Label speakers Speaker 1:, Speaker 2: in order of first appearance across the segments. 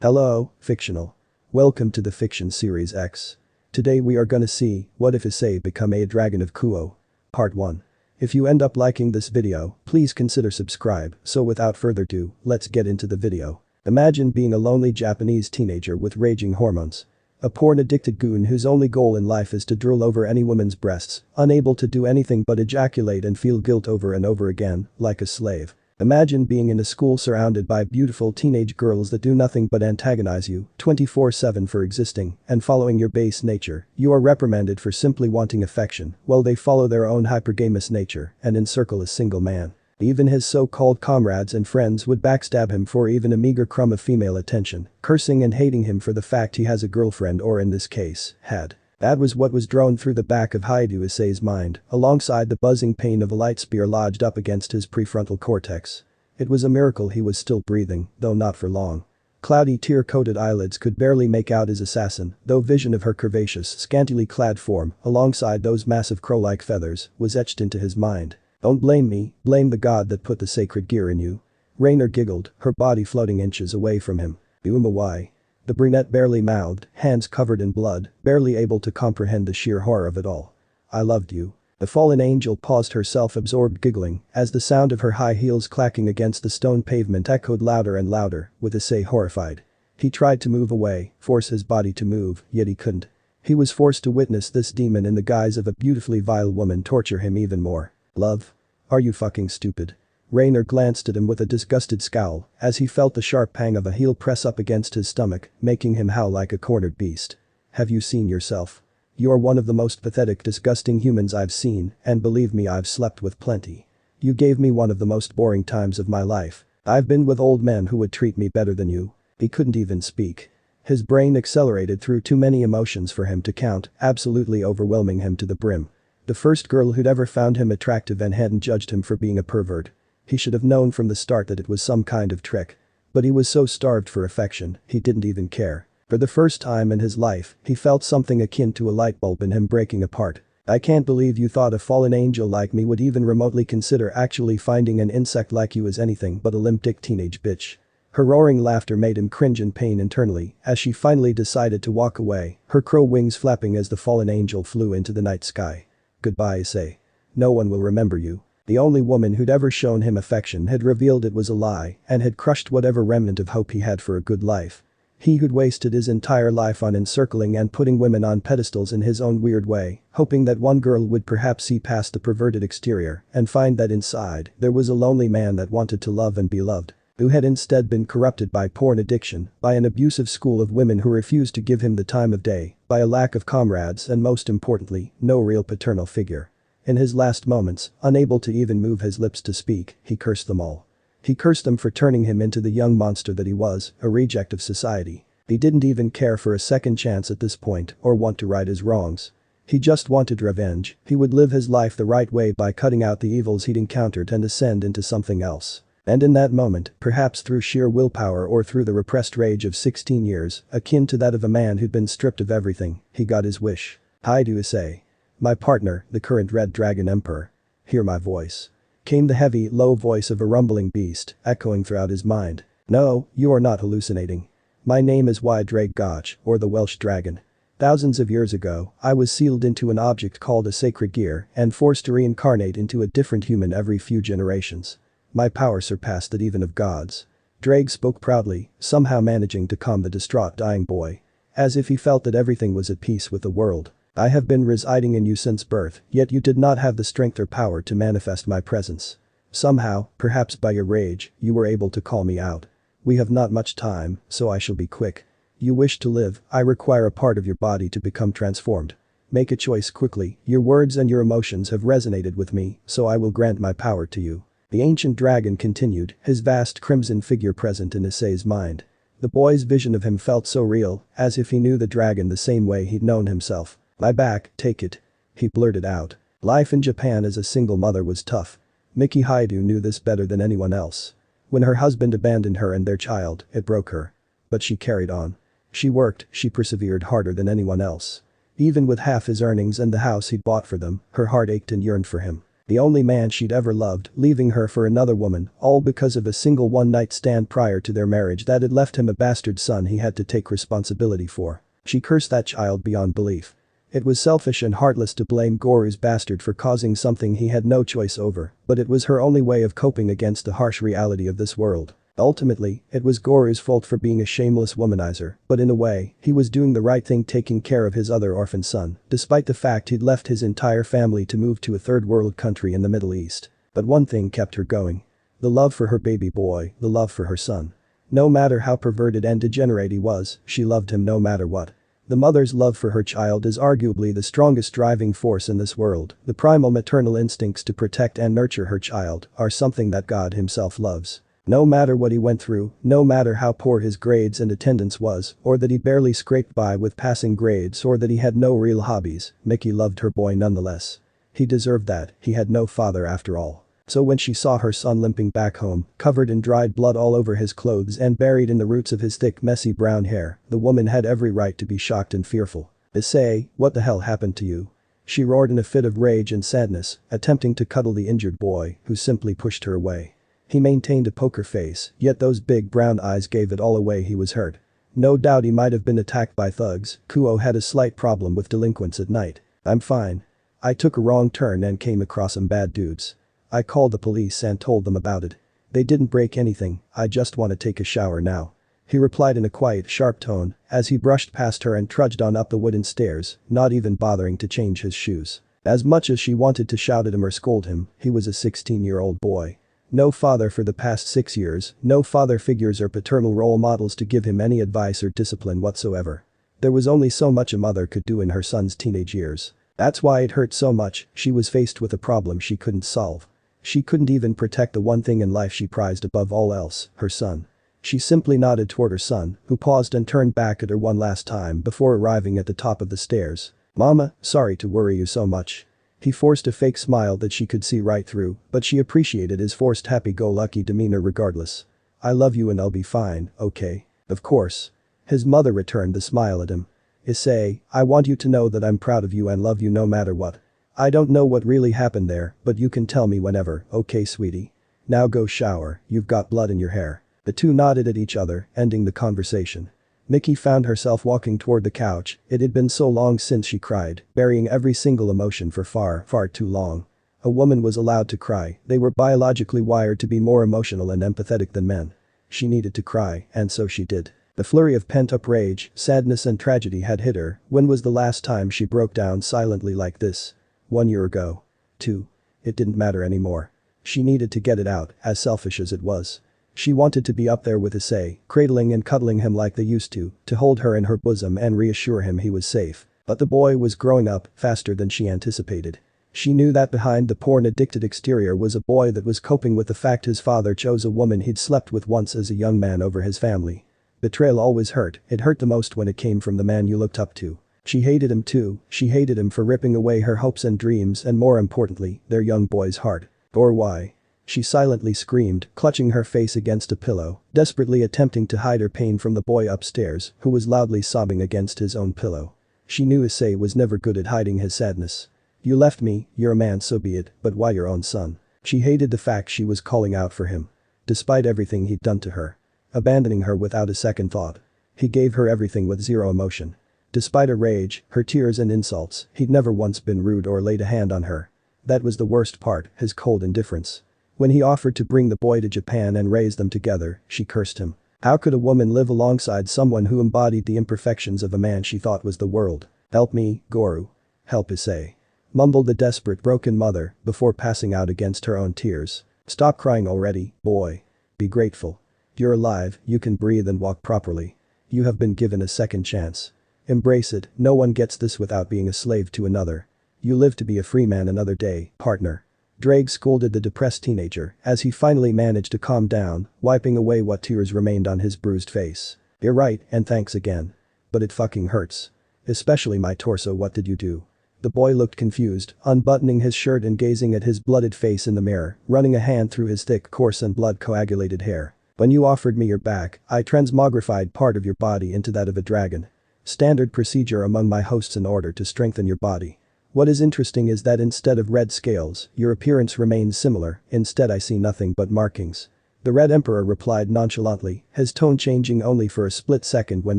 Speaker 1: Hello, fictional. Welcome to the Fiction Series X. Today we are gonna see, what if Issei become A Dragon of Kuoh? Part 1. If you end up liking this video, please consider subscribe, so without further ado, let's get into the video. Imagine being a lonely Japanese teenager with raging hormones. A porn-addicted goon whose only goal in life is to drool over any woman's breasts, unable to do anything but ejaculate and feel guilt over and over again, like a slave. Imagine being in a school surrounded by beautiful teenage girls that do nothing but antagonize you 24/7 for existing and following your base nature. You are reprimanded for simply wanting affection while they follow their own hypergamous nature and encircle a single man. Even his so-called comrades and friends would backstab him for even a meager crumb of female attention, cursing and hating him for the fact he has a girlfriend or in this case, had. That was what was drone through the back of Issei's mind, alongside the buzzing pain of a light spear lodged up against his prefrontal cortex. It was a miracle he was still breathing, though not for long. Cloudy tear-coated eyelids could barely make out his assassin, though vision of her curvaceous, scantily clad form, alongside those massive crow-like feathers, was etched into his mind. Don't blame me, blame the god that put the sacred gear in you. Raynare giggled, her body floating inches away from him. Why? The brunette barely mouthed, hands covered in blood, barely able to comprehend the sheer horror of it all. I loved you. The fallen angel paused, her self-absorbed giggling, as the sound of her high heels clacking against the stone pavement echoed louder and louder, with Issei horrified. He tried to move away, force his body to move, yet he couldn't. He was forced to witness this demon in the guise of a beautifully vile woman torture him even more. Love? Are you fucking stupid? Raynare glanced at him with a disgusted scowl as he felt the sharp pang of a heel press up against his stomach, making him howl like a cornered beast. Have you seen yourself? You're one of the most pathetic, disgusting humans I've seen, and believe me, I've slept with plenty. You gave me one of the most boring times of my life. I've been with old men who would treat me better than you. He couldn't even speak. His brain accelerated through too many emotions for him to count, absolutely overwhelming him to the brim. The first girl who'd ever found him attractive and hadn't judged him for being a pervert. He should have known from the start that it was some kind of trick. But he was so starved for affection, he didn't even care. For the first time in his life, he felt something akin to a light bulb in him breaking apart. I can't believe you thought a fallen angel like me would even remotely consider actually finding an insect like you as anything but a limp-dick teenage bitch. Her roaring laughter made him cringe in pain internally as she finally decided to walk away, her crow wings flapping as the fallen angel flew into the night sky. Goodbye, Issei. No one will remember you. The only woman who'd ever shown him affection had revealed it was a lie and had crushed whatever remnant of hope he had for a good life. He who'd wasted his entire life on encircling and putting women on pedestals in his own weird way, hoping that one girl would perhaps see past the perverted exterior and find that inside there was a lonely man that wanted to love and be loved. Who had instead been corrupted by porn addiction, by an abusive school of women who refused to give him the time of day, by a lack of comrades and most importantly, no real paternal figure. In his last moments, unable to even move his lips to speak, he cursed them all. He cursed them for turning him into the young monster that he was, a reject of society. He didn't even care for a second chance at this point or want to right his wrongs. He just wanted revenge. He would live his life the right way by cutting out the evils he'd encountered and ascend into something else. And in that moment, perhaps through sheer willpower or through the repressed rage of 16 years, akin to that of a man who'd been stripped of everything, he got his wish. Hi to Issei. My partner, the current Red Dragon Emperor. Hear my voice. Came the heavy, low voice of a rumbling beast, echoing throughout his mind. No, you are not hallucinating. My name is Y Drake Gotch, or the Welsh Dragon. Thousands of years ago, I was sealed into an object called a sacred gear and forced to reincarnate into a different human every few generations. My power surpassed that even of gods. Drake spoke proudly, somehow managing to calm the distraught dying boy. As if he felt that everything was at peace with the world. I have been residing in you since birth, yet you did not have the strength or power to manifest my presence. Somehow, perhaps by your rage, you were able to call me out. We have not much time, so I shall be quick. You wish to live, I require a part of your body to become transformed. Make a choice quickly, your words and your emotions have resonated with me, so I will grant my power to you. The ancient dragon continued, his vast crimson figure present in Issei's mind. The boy's vision of him felt so real, as if he knew the dragon the same way he'd known himself. My back, take it. He blurted out. Life in Japan as a single mother was tough. Miki Haidu knew this better than anyone else. When her husband abandoned her and their child, it broke her. But she carried on. She worked, she persevered harder than anyone else. Even with half his earnings and the house he'd bought for them, her heart ached and yearned for him. The only man she'd ever loved, leaving her for another woman, all because of a single one-night stand prior to their marriage that had left him a bastard son he had to take responsibility for. She cursed that child beyond belief. It was selfish and heartless to blame Goru's bastard for causing something he had no choice over, but it was her only way of coping against the harsh reality of this world. Ultimately, it was Goru's fault for being a shameless womanizer, but in a way, he was doing the right thing taking care of his other orphan son, despite the fact he'd left his entire family to move to a third world country in the Middle East. But one thing kept her going. The love for her baby boy, the love for her son. No matter how perverted and degenerate he was, she loved him no matter what. The mother's love for her child is arguably the strongest driving force in this world. The primal maternal instincts to protect and nurture her child are something that God himself loves. No matter what he went through, no matter how poor his grades and attendance was, or that he barely scraped by with passing grades or that he had no real hobbies, Mickey loved her boy nonetheless. He deserved that, he had no father after all. So when she saw her son limping back home, covered in dried blood all over his clothes and buried in the roots of his thick messy brown hair, the woman had every right to be shocked and fearful. Issei, what the hell happened to you? She roared in a fit of rage and sadness, attempting to cuddle the injured boy, who simply pushed her away. He maintained a poker face, yet those big brown eyes gave it all away he was hurt. No doubt he might have been attacked by thugs. Kuoh had a slight problem with delinquents at night. I'm fine. I took a wrong turn and came across some bad dudes. I called the police and told them about it. They didn't break anything, I just want to take a shower now. He replied in a quiet, sharp tone, as he brushed past her and trudged on up the wooden stairs, not even bothering to change his shoes. As much as she wanted to shout at him or scold him, he was a 16-year-old boy. No father for the past 6 years, no father figures or paternal role models to give him any advice or discipline whatsoever. There was only so much a mother could do in her son's teenage years. That's why it hurt so much. She was faced with a problem she couldn't solve. She couldn't even protect the one thing in life she prized above all else, her son. She simply nodded toward her son, who paused and turned back at her one last time before arriving at the top of the stairs. Mama, sorry to worry you so much. He forced a fake smile that she could see right through, but she appreciated his forced happy-go-lucky demeanor regardless. I love you and I'll be fine, okay? Of course. His mother returned the smile at him. Issei, I want you to know that I'm proud of you and love you no matter what. I don't know what really happened there, but you can tell me whenever, okay sweetie? Now go shower, you've got blood in your hair. The two nodded at each other, ending the conversation. Mickey found herself walking toward the couch. It had been so long since she cried, burying every single emotion for far, far too long. A woman was allowed to cry, they were biologically wired to be more emotional and empathetic than men. She needed to cry, and so she did. The flurry of pent-up rage, sadness and tragedy had hit her. When was the last time she broke down silently like this? 1 year ago. 2. It didn't matter anymore. She needed to get it out, as selfish as it was. She wanted to be up there with Issei, cradling and cuddling him like they used to hold her in her bosom and reassure him he was safe. But the boy was growing up faster than she anticipated. She knew that behind the porn-addicted exterior was a boy that was coping with the fact his father chose a woman he'd slept with once as a young man over his family. Betrayal always hurt, it hurt the most when it came from the man you looked up to. She hated him too, she hated him for ripping away her hopes and dreams and more importantly, their young boy's heart. Or why? She silently screamed, clutching her face against a pillow, desperately attempting to hide her pain from the boy upstairs, who was loudly sobbing against his own pillow. She knew Issei was never good at hiding his sadness. You left me, you're a man so be it, but why your own son? She hated the fact she was calling out for him. Despite everything he'd done to her. Abandoning her without a second thought. He gave her everything with zero emotion. Despite her rage, her tears and insults, he'd never once been rude or laid a hand on her. That was the worst part, his cold indifference. When he offered to bring the boy to Japan and raise them together, she cursed him. How could a woman live alongside someone who embodied the imperfections of a man she thought was the world? Help me, Goru. Help Issei. Mumbled the desperate broken mother before passing out against her own tears. Stop crying already, boy. Be grateful. You're alive, you can breathe and walk properly. You have been given a second chance. Embrace it, no one gets this without being a slave to another. You live to be a free man another day, partner. Drake scolded the depressed teenager as he finally managed to calm down, wiping away what tears remained on his bruised face. You're right, and thanks again. But it fucking hurts. Especially my torso. What did you do? The boy looked confused, unbuttoning his shirt and gazing at his blooded face in the mirror, running a hand through his thick, coarse and blood-coagulated hair. When you offered me your back, I transmogrified part of your body into that of a dragon. Standard procedure among my hosts in order to strengthen your body. What is interesting is that instead of red scales, your appearance remains similar, instead I see nothing but markings. The Red Emperor replied nonchalantly, his tone changing only for a split second when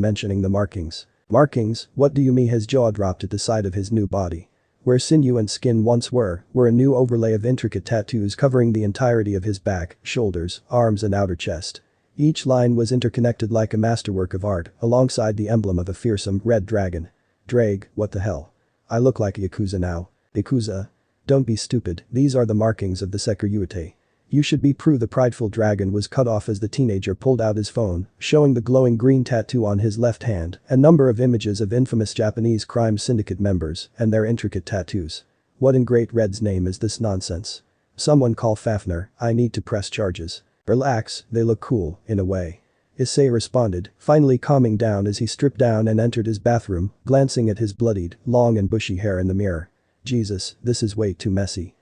Speaker 1: mentioning the markings. Markings, what do you mean? His jaw dropped at the sight of his new body. Where sinew and skin once were a new overlay of intricate tattoos covering the entirety of his back, shoulders, arms and outer chest. Each line was interconnected like a masterwork of art, alongside the emblem of a fearsome red dragon. Drake, what the hell? I look like a Yakuza now. Yakuza? Don't be stupid, these are the markings of the Sekiryuite. You should be proof. The prideful dragon was cut off as the teenager pulled out his phone, showing the glowing green tattoo on his left hand, a number of images of infamous Japanese crime syndicate members and their intricate tattoos. What in Great Red's name is this nonsense? Someone call Fafnir, I need to press charges. Relax, they look cool, in a way. Issei responded, finally calming down as he stripped down and entered his bathroom, glancing at his bloodied, long and bushy hair in the mirror. Jesus, this is way too messy.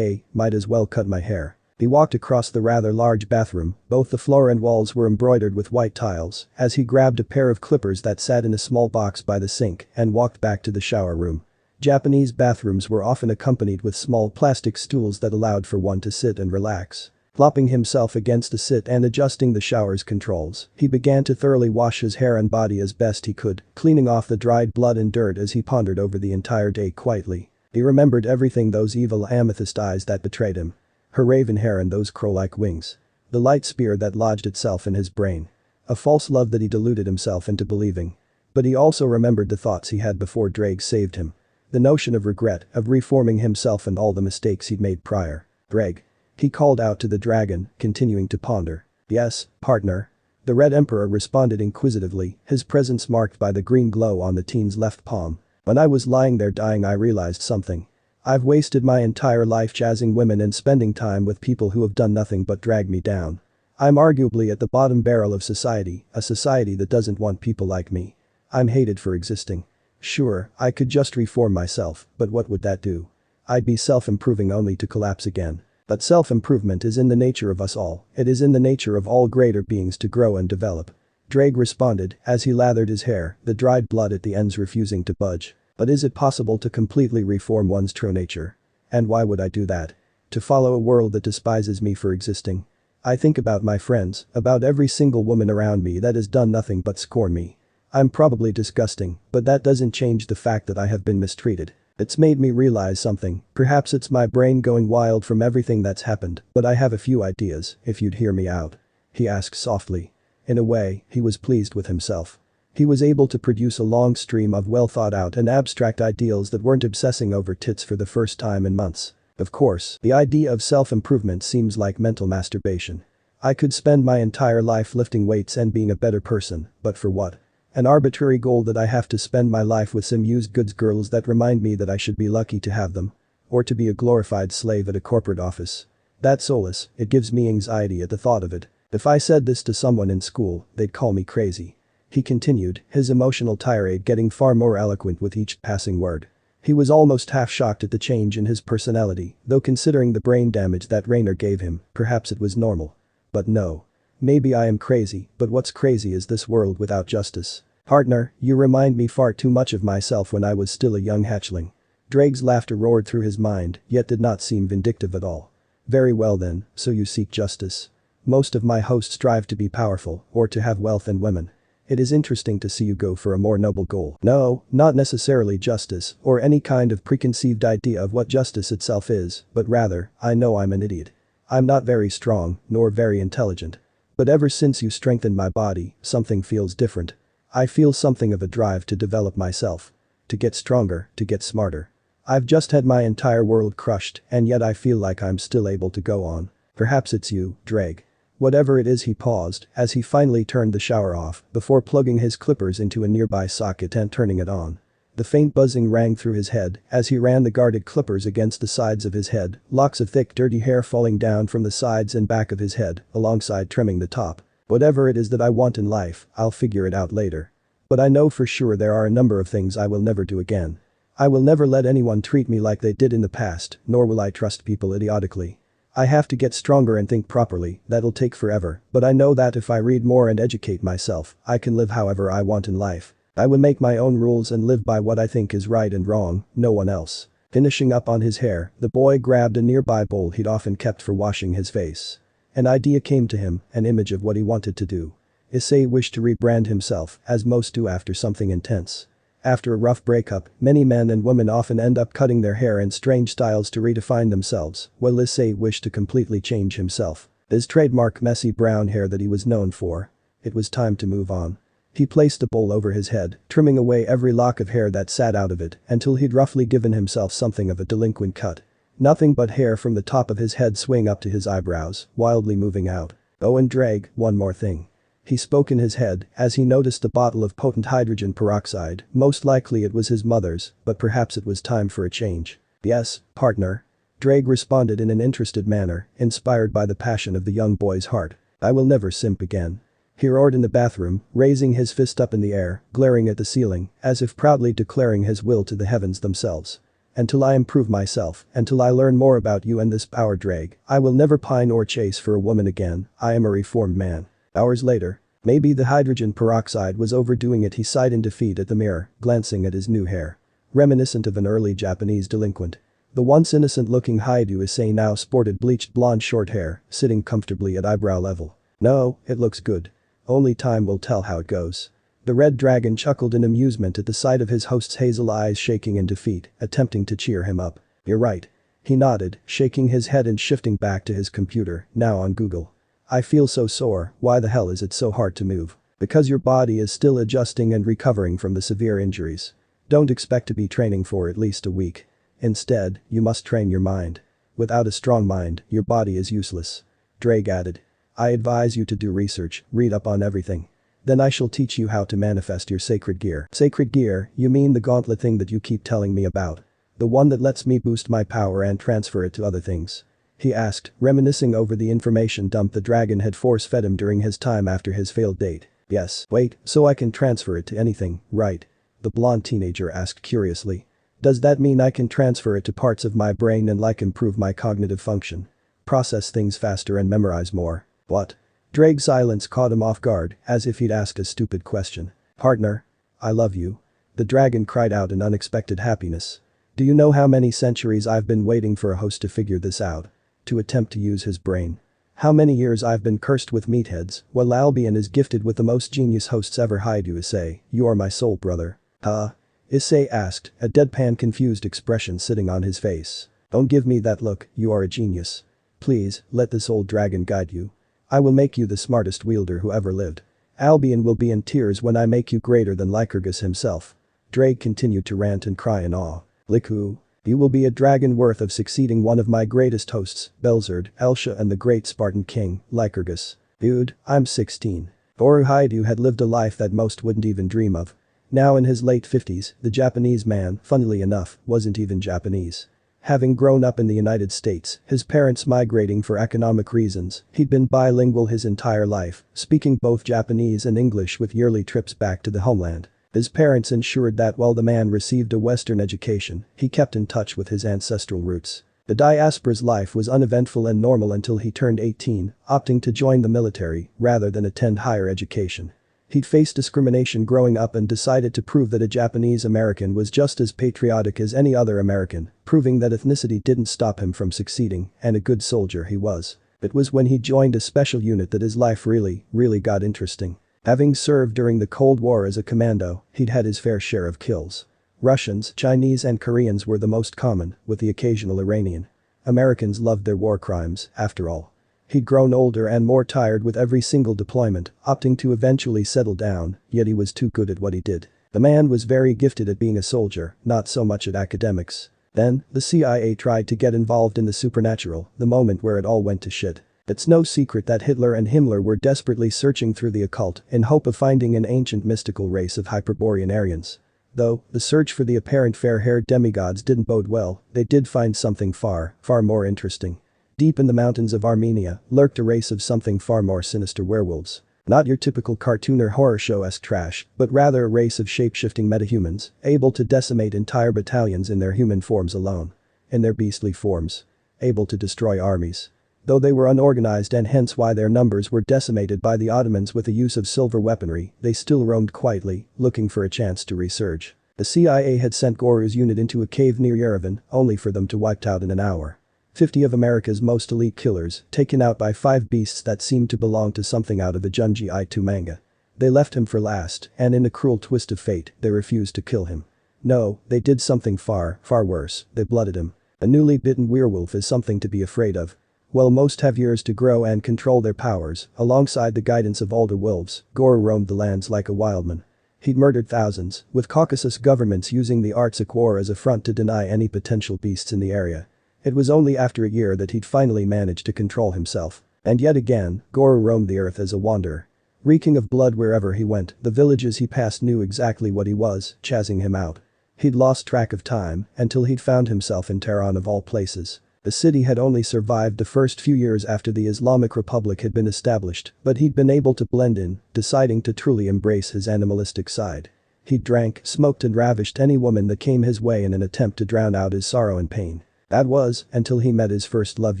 Speaker 1: Might as well cut my hair. He walked across the rather large bathroom, both the floor and walls were embroidered with white tiles, as he grabbed a pair of clippers that sat in a small box by the sink and walked back to the shower room. Japanese bathrooms were often accompanied with small plastic stools that allowed for one to sit and relax. Plopping himself against the sit and adjusting the shower's controls, he began to thoroughly wash his hair and body as best he could, cleaning off the dried blood and dirt as he pondered over the entire day quietly. He remembered everything, those evil amethyst eyes that betrayed him. Her raven hair and those crow-like wings. The light spear that lodged itself in his brain. A false love that he deluded himself into believing. But he also remembered the thoughts he had before Drake saved him. The notion of regret, of reforming himself and all the mistakes he'd made prior. Drake. He called out to the dragon, continuing to ponder. Yes, partner. The Red Emperor responded inquisitively, his presence marked by the green glow on the teen's left palm. When I was lying there dying, I realized something. I've wasted my entire life chasing women and spending time with people who have done nothing but drag me down. I'm arguably at the bottom barrel of society, a society that doesn't want people like me. I'm hated for existing. Sure, I could just reform myself, but what would that do? I'd be self-improving only to collapse again. But self-improvement is in the nature of us all, it is in the nature of all greater beings to grow and develop. Drake responded, as he lathered his hair, the dried blood at the ends refusing to budge. But is it possible to completely reform one's true nature? And why would I do that? To follow a world that despises me for existing? I think about my friends, about every single woman around me that has done nothing but scorn me. I'm probably disgusting, but that doesn't change the fact that I have been mistreated. It's made me realize something, perhaps it's my brain going wild from everything that's happened, but I have a few ideas, if you'd hear me out. He asked softly. In a way, he was pleased with himself. He was able to produce a long stream of well-thought-out and abstract ideals that weren't obsessing over tits for the first time in months. Of course, the idea of self-improvement seems like mental masturbation. I could spend my entire life lifting weights and being a better person, but for what? An arbitrary goal that I have to spend my life with some used goods girls that remind me that I should be lucky to have them. Or to be a glorified slave at a corporate office. That's soulless, it gives me anxiety at the thought of it. If I said this to someone in school, they'd call me crazy. He continued, his emotional tirade getting far more eloquent with each passing word. He was almost half shocked at the change in his personality, though considering the brain damage that Raynare gave him, perhaps it was normal. But no. Maybe I am crazy, but what's crazy is this world without justice. Partner, you remind me far too much of myself when I was still a young hatchling. Drake's laughter roared through his mind, yet did not seem vindictive at all. Very well then, so you seek justice. Most of my hosts strive to be powerful, or to have wealth and women. It is interesting to see you go for a more noble goal. No, not necessarily justice, or any kind of preconceived idea of what justice itself is, but rather, I know I'm an idiot. I'm not very strong, nor very intelligent. But ever since you strengthened my body, something feels different. I feel something of a drive to develop myself. To get stronger, to get smarter. I've just had my entire world crushed, and yet I feel like I'm still able to go on. Perhaps it's you, Drake. Whatever it is. He paused, as he finally turned the shower off, before plugging his clippers into a nearby socket and turning it on. The faint buzzing rang through his head as he ran the guarded clippers against the sides of his head, locks of thick dirty hair falling down from the sides and back of his head, alongside trimming the top. Whatever it is that I want in life, I'll figure it out later. But I know for sure there are a number of things I will never do again. I will never let anyone treat me like they did in the past, nor will I trust people idiotically. I have to get stronger and think properly, that'll take forever, but I know that if I read more and educate myself, I can live however I want in life. I will make my own rules and live by what I think is right and wrong, no one else. Finishing up on his hair, the boy grabbed a nearby bowl he'd often kept for washing his face. An idea came to him, an image of what he wanted to do. Issei wished to rebrand himself, as most do after something intense. After a rough breakup, many men and women often end up cutting their hair in strange styles to redefine themselves, while Issei wished to completely change himself. His trademark messy brown hair that he was known for. It was time to move on. He placed the bowl over his head, trimming away every lock of hair that sat out of it until he'd roughly given himself something of a delinquent cut. Nothing but hair from the top of his head swaying up to his eyebrows, wildly moving out. Oh, and Drake, one more thing. He spoke in his head as he noticed the bottle of potent hydrogen peroxide. Most likely it was his mother's, but perhaps it was time for a change. Yes, partner. Drake responded in an interested manner, inspired by the passion of the young boy's heart. I will never simp again. He roared in the bathroom, raising his fist up in the air, glaring at the ceiling, as if proudly declaring his will to the heavens themselves. Until I improve myself, until I learn more about you and this power Drake, I will never pine or chase for a woman again. I am a reformed man. Hours later. Maybe the hydrogen peroxide was overdoing it. He sighed in defeat at the mirror, glancing at his new hair. Reminiscent of an early Japanese delinquent. The once innocent-looking Haidu Issei now sported bleached blonde short hair, sitting comfortably at eyebrow level. No, it looks good. Only time will tell how it goes. The red dragon chuckled in amusement at the sight of his host's hazel eyes shaking in defeat, attempting to cheer him up. You're right. He nodded, shaking his head and shifting back to his computer, now on Google. I feel so sore. Why the hell is it so hard to move? Because your body is still adjusting and recovering from the severe injuries. Don't expect to be training for at least a week. Instead, you must train your mind. Without a strong mind, your body is useless. Drake added. I advise you to do research, read up on everything. Then I shall teach you how to manifest your sacred gear. Sacred gear, you mean the gauntlet thing that you keep telling me about? The one that lets me boost my power and transfer it to other things? He asked, reminiscing over the information dump the dragon had force-fed him during his time after his failed date. Yes. Wait, so I can transfer it to anything, right? The blonde teenager asked curiously. Does that mean I can transfer it to parts of my brain and like improve my cognitive function? Process things faster and memorize more? What? Drake's silence caught him off guard, as if he'd asked a stupid question. Partner. I love you. The dragon cried out in unexpected happiness. Do you know how many centuries I've been waiting for a host to figure this out? To attempt to use his brain. How many years I've been cursed with meatheads, while Albion is gifted with the most genius hosts ever. Haidu Issei, you are my soul brother. Huh? Issei asked, a deadpan confused expression sitting on his face. Don't give me that look, you are a genius. Please, let this old dragon guide you. I will make you the smartest wielder who ever lived. Albion will be in tears when I make you greater than Lycurgus himself. Drake continued to rant and cry in awe. Liku. You will be a dragon worth of succeeding one of my greatest hosts, Belzerd, Elsha and the great Spartan king, Lycurgus. Dude, I'm 16. Boru Haidu had lived a life that most wouldn't even dream of. Now in his late 50s, the Japanese man, funnily enough, wasn't even Japanese. Having grown up in the United States, his parents migrating for economic reasons, he'd been bilingual his entire life, speaking both Japanese and English with yearly trips back to the homeland. His parents ensured that while the man received a Western education, he kept in touch with his ancestral roots. The diaspora's life was uneventful and normal until he turned 18, opting to join the military rather than attend higher education. He'd faced discrimination growing up and decided to prove that a Japanese American was just as patriotic as any other American, proving that ethnicity didn't stop him from succeeding, and a good soldier he was. It was when he joined a special unit that his life really got interesting. Having served during the Cold War as a commando, he'd had his fair share of kills. Russians, Chinese and Koreans were the most common, with the occasional Iranian. Americans loved their war crimes, after all. He'd grown older and more tired with every single deployment, opting to eventually settle down, yet he was too good at what he did. The man was very gifted at being a soldier, not so much at academics. Then, the CIA tried to get involved in the supernatural, the moment where it all went to shit. It's no secret that Hitler and Himmler were desperately searching through the occult in hope of finding an ancient mystical race of Hyperborean Aryans. Though, the search for the apparent fair-haired demigods didn't bode well, they did find something far more interesting. Deep in the mountains of Armenia lurked a race of something far more sinister werewolves. Not your typical cartoon or horror show-esque trash, but rather a race of shape-shifting metahumans, able to decimate entire battalions in their human forms alone. In their beastly forms. Able to destroy armies. Though they were unorganized and hence why their numbers were decimated by the Ottomans with the use of silver weaponry, they still roamed quietly, looking for a chance to resurge. The CIA had sent Goru's unit into a cave near Yerevan, only for them to wiped out in an hour. 50 of America's most elite killers, taken out by 5 beasts that seemed to belong to something out of a Junji Ito manga. They left him for last, and in a cruel twist of fate, they refused to kill him. No, they did something far, far worse, they blooded him. A newly bitten werewolf is something to be afraid of. While most have years to grow and control their powers, alongside the guidance of older wolves, Goru roamed the lands like a wildman. He'd murdered thousands, with Caucasus governments using the arts of war as a front to deny any potential beasts in the area. It was only after a year that he'd finally managed to control himself. And yet again, Goru roamed the earth as a wanderer. Reeking of blood wherever he went, the villages he passed knew exactly what he was, chasing him out. He'd lost track of time, until he'd found himself in Tehran of all places. The city had only survived the first few years after the Islamic Republic had been established, but he'd been able to blend in, deciding to truly embrace his animalistic side. He drank, smoked and ravished any woman that came his way in an attempt to drown out his sorrow and pain. That was, until he met his first love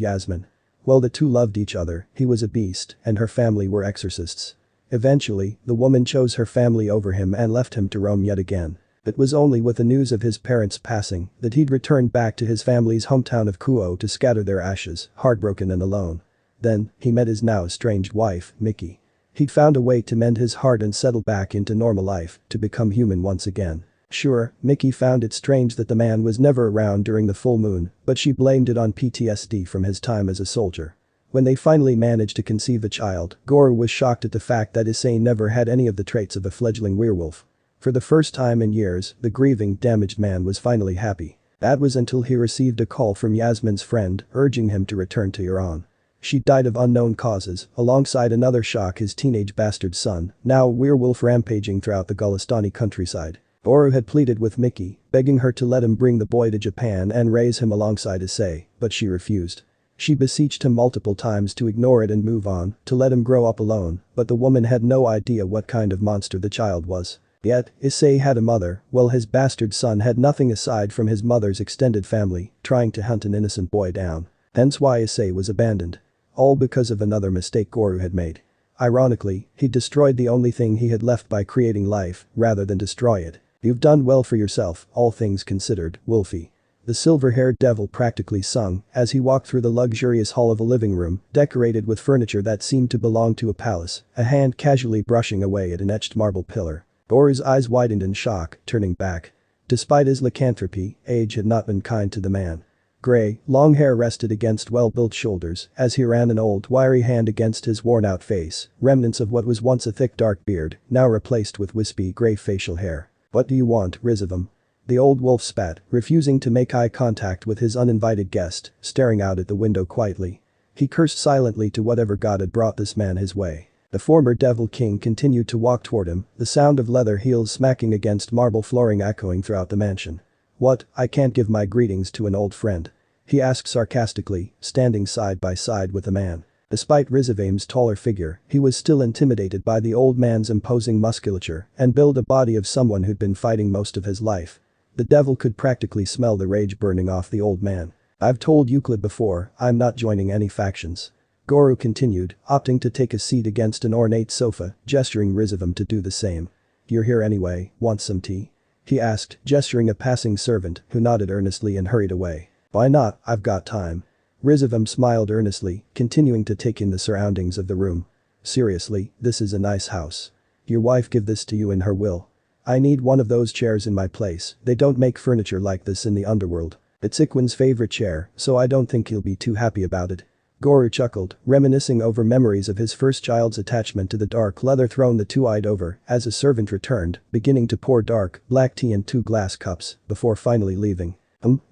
Speaker 1: Yasmin. While the two loved each other, he was a beast, and her family were exorcists. Eventually, the woman chose her family over him and left him to roam yet again. It was only with the news of his parents' passing that he'd returned back to his family's hometown of Kuoh to scatter their ashes, heartbroken and alone. Then, he met his now estranged wife, Mickey. He'd found a way to mend his heart and settle back into normal life, to become human once again. Sure, Mickey found it strange that the man was never around during the full moon, but she blamed it on PTSD from his time as a soldier. When they finally managed to conceive a child, Goru was shocked at the fact that Issei never had any of the traits of a fledgling werewolf. For the first time in years, the grieving, damaged man was finally happy. That was until he received a call from Yasmin's friend, urging him to return to Iran. She died of unknown causes, alongside another shock, his teenage bastard son, now a werewolf rampaging throughout the Golestani countryside. Goru had pleaded with Mickey, begging her to let him bring the boy to Japan and raise him alongside Issei, but she refused. She beseeched him multiple times to ignore it and move on, to let him grow up alone, but the woman had no idea what kind of monster the child was. Yet, Issei had a mother, while his bastard son had nothing aside from his mother's extended family, trying to hunt an innocent boy down. Hence why Issei was abandoned. All because of another mistake Goru had made. Ironically, he destroyed the only thing he had left by creating life, rather than destroy it. You've done well for yourself, all things considered, Wolfie. The silver-haired devil practically sung as he walked through the luxurious hall of a living room, decorated with furniture that seemed to belong to a palace, a hand casually brushing away at an etched marble pillar. Goru's eyes widened in shock, turning back. Despite his lycanthropy, age had not been kind to the man. Gray, long hair rested against well-built shoulders as he ran an old, wiry hand against his worn-out face, remnants of what was once a thick dark beard, now replaced with wispy gray facial hair. "What do you want, Rizavam?" The old wolf spat, refusing to make eye contact with his uninvited guest, staring out at the window quietly. He cursed silently to whatever god had brought this man his way. The former Devil King continued to walk toward him, the sound of leather heels smacking against marble flooring echoing throughout the mansion. "What, I can't give my greetings to an old friend?" he asked sarcastically, standing side by side with the man. Despite Rizavam's taller figure, he was still intimidated by the old man's imposing musculature and build a body of someone who'd been fighting most of his life. The devil could practically smell the rage burning off the old man. "I've told Euclid before, I'm not joining any factions." Goru continued, opting to take a seat against an ornate sofa, gesturing Rizavam to do the same. "You're here anyway, want some tea?" he asked, gesturing a passing servant who nodded earnestly and hurried away. "Why not, I've got time." Rizavam smiled earnestly, continuing to take in the surroundings of the room. "Seriously, this is a nice house. Your wife give this to you in her will. I need one of those chairs in my place, they don't make furniture like this in the underworld. It's Iquin's favorite chair, so I don't think he'll be too happy about it." Goru chuckled, reminiscing over memories of his first child's attachment to the dark leather throne. The two eyed over as a servant returned, beginning to pour dark, black tea in 2 glass cups, before finally leaving.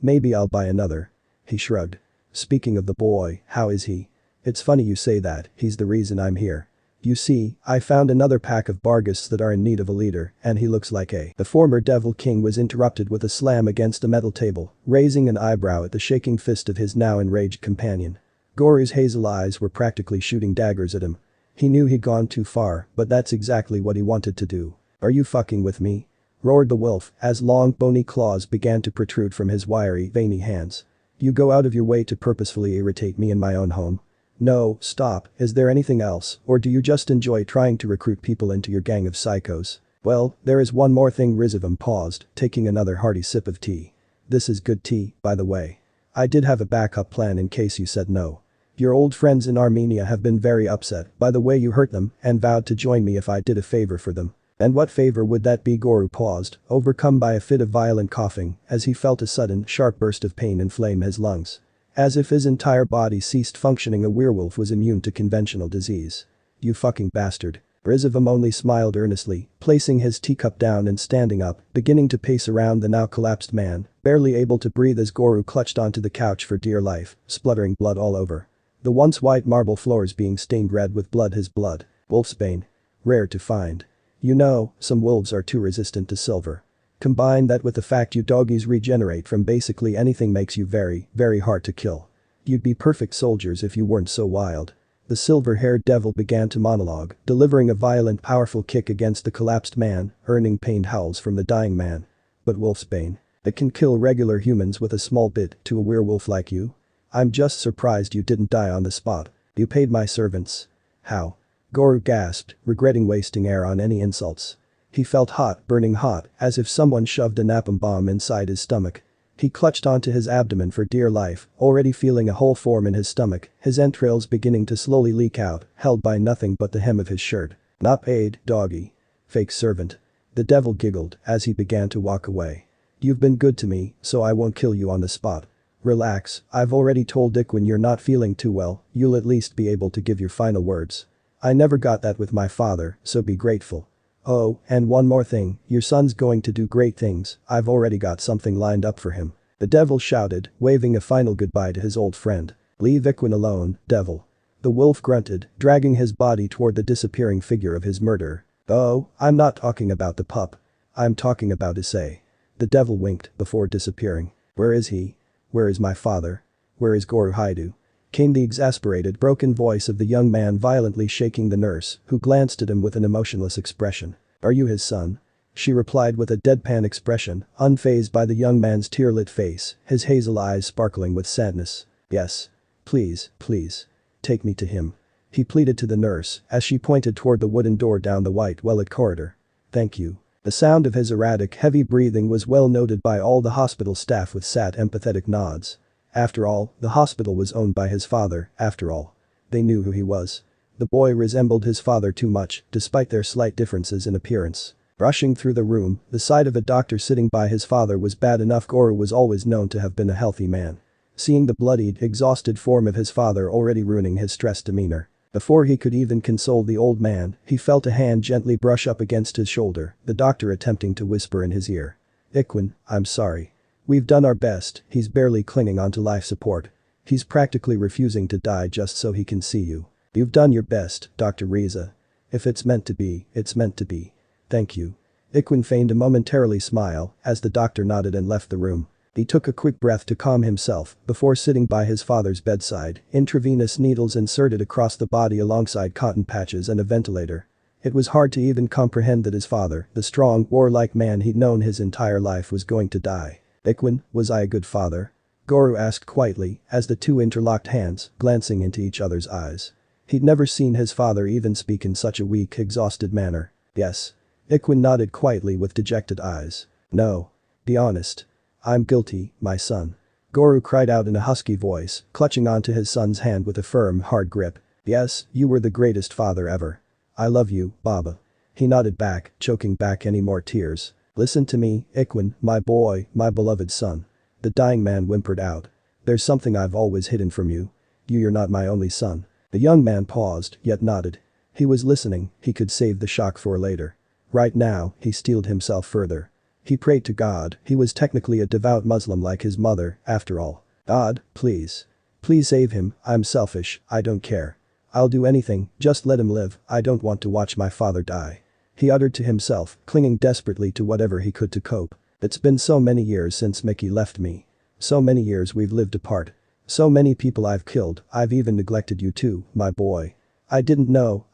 Speaker 1: Maybe I'll buy another." He shrugged. "Speaking of the boy, how is he?" "It's funny you say that, he's the reason I'm here. You see, I found another pack of Barghest that are in need of a leader, and he looks like a..." The former Devil King was interrupted with a slam against a metal table, raising an eyebrow at the shaking fist of his now enraged companion. Goru's hazel eyes were practically shooting daggers at him. He knew he'd gone too far, but that's exactly what he wanted to do. "Are you fucking with me?" roared the wolf as long bony claws began to protrude from his wiry, veiny hands. "You go out of your way to purposefully irritate me in my own home?" "No, stop, is there anything else, or do you just enjoy trying to recruit people into your gang of psychos?" Well, there is one more thing. Rizavam paused, taking another hearty sip of tea. This is good tea, by the way. I did have a backup plan in case you said no. Your old friends in Armenia have been very upset by the way you hurt them and vowed to join me if I did a favor for them. And what favor would that be? Guru paused, overcome by a fit of violent coughing as he felt a sudden, sharp burst of pain inflame his lungs. As if his entire body ceased functioning. A werewolf was immune to conventional disease. You fucking bastard. Rizavam only smiled earnestly, placing his teacup down and standing up, beginning to pace around the now collapsed man, barely able to breathe as Guru clutched onto the couch for dear life, spluttering blood all over. The once white marble floors being stained red with blood. His blood. Wolfsbane. Rare to find. You know, some wolves are too resistant to silver. Combine that with the fact you doggies regenerate from basically anything makes you very, very hard to kill. You'd be perfect soldiers if you weren't so wild. The silver-haired devil began to monologue, delivering a violent, powerful kick against the collapsed man, earning pained howls from the dying man. But Wolfsbane. It can kill regular humans with a small bit to a werewolf like you? I'm just surprised you didn't die on the spot. You paid my servants. How? Guru gasped, regretting wasting air on any insults. He felt hot, burning hot, as if someone shoved a napalm bomb inside his stomach. He clutched onto his abdomen for dear life, already feeling a hole form in his stomach, his entrails beginning to slowly leak out, held by nothing but the hem of his shirt. Not paid, doggy. Fake servant. The devil giggled as he began to walk away. You've been good to me, so I won't kill you on the spot. Relax, I've already told Dick when you're not feeling too well, you'll at least be able to give your final words. I never got that with my father, so be grateful. Oh, and one more thing, your son's going to do great things. I've already got something lined up for him. The devil shouted, waving a final goodbye to his old friend. Leave Iquin alone, devil. The wolf grunted, dragging his body toward the disappearing figure of his murderer. Oh, I'm not talking about the pup. I'm talking about Issei. The devil winked before disappearing. Where is he? Where is my father? Where is Guru Haidu? Came the exasperated, broken voice of the young man, violently shaking the nurse, who glanced at him with an emotionless expression. Are you his son? She replied with a deadpan expression, unfazed by the young man's tear-lit face, his hazel eyes sparkling with sadness. Yes. Please, please. Take me to him. He pleaded to the nurse as she pointed toward the wooden door down the white well-lit corridor. Thank you. The sound of his erratic, heavy breathing was well noted by all the hospital staff with sad, empathetic nods. After all, the hospital was owned by his father, after all. They knew who he was. The boy resembled his father too much, despite their slight differences in appearance. Rushing through the room, the sight of a doctor sitting by his father was bad enough. Guru was always known to have been a healthy man. Seeing the bloodied, exhausted form of his father already ruining his stressed demeanor. Before he could even console the old man, he felt a hand gently brush up against his shoulder, the doctor attempting to whisper in his ear. Iquin, I'm sorry. We've done our best. He's barely clinging onto life support. He's practically refusing to die just so he can see you. You've done your best, Dr. Riza. If it's meant to be, it's meant to be. Thank you. Iquin feigned a momentarily smile as the doctor nodded and left the room. He took a quick breath to calm himself before sitting by his father's bedside, intravenous needles inserted across the body alongside cotton patches and a ventilator. It was hard to even comprehend that his father, the strong, warlike man he'd known his entire life, was going to die. Iquin, was I a good father? Guru asked quietly as the two interlocked hands, glancing into each other's eyes. He'd never seen his father even speak in such a weak, exhausted manner. Yes. Iquin nodded quietly with dejected eyes. No. Be honest. I'm guilty, my son. Guru cried out in a husky voice, clutching onto his son's hand with a firm, hard grip. Yes, you were the greatest father ever. I love you, Baba. He nodded back, choking back any more tears. Listen to me, Iquin, my boy, my beloved son. The dying man whimpered out. There's something I've always hidden from you. You're not my only son. The young man paused, yet nodded. He was listening, he could save the shock for later. Right now, he steeled himself further. He prayed to God. He was technically a devout Muslim like his mother, after all. God, please. Please save him. I'm selfish, I don't care. I'll do anything, just let him live. I don't want to watch my father die. He uttered to himself, clinging desperately to whatever he could to cope. It's been so many years since Mickey left me. So many years we've lived apart. So many people I've killed. I've even neglected you too, my boy. I didn't know